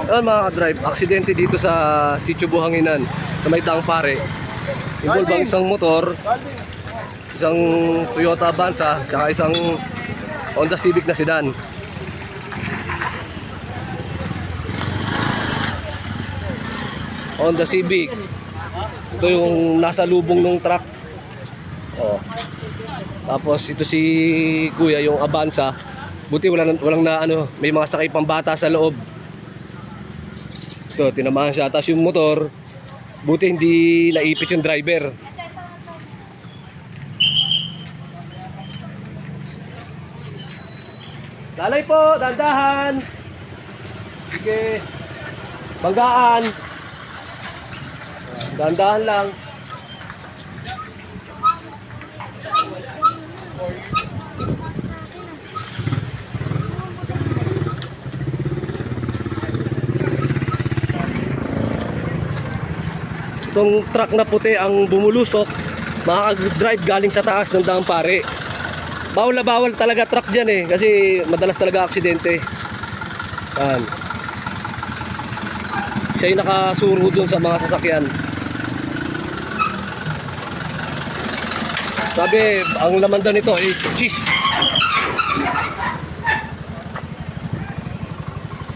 Ayan mga ka-drive, aksidente dito sa Sitio Buhanginan sa may Daang Pare. Involve ang isang motor, isang Toyota Avanza, tsaka isang Honda Civic na sedan. Honda Civic. Ito yung nasa lubong ng truck. Oh. Tapos ito si Kuya yung Avanza. Buti walang na ano, may mga sakay pang bata sa loob. Ito, tinamahan siya. Tapos yung motor, buti hindi naipit yung driver. Lalay po, dandahan. Sige. Banggaan. Dandahan lang. Itong truck na puti ang bumulusok, makakag-drive galing sa taas ng Daang Pare. Bawal na bawal talaga truck dyan eh, kasi madalas talaga aksidente. Yan. Siya yung nakasuro dun sa mga sasakyan. Sabi, ang laman daw nito ay cheese.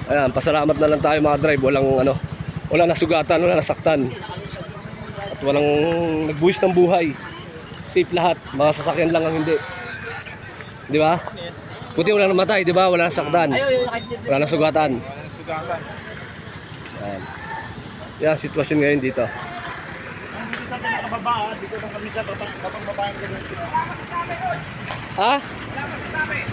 Ayan, pasalamat na lang tayo mga drive. Walang nasugatan, walang nasaktan. At walang nagbuwis ng buhay. Safe lahat, mga sasakyan lang ang hindi. Di ba? Buti wala namatay, di ba? Wala nasaktan. Wala nasugatan. Ayan. Yan, sitwasyon ngayon dito. Ha?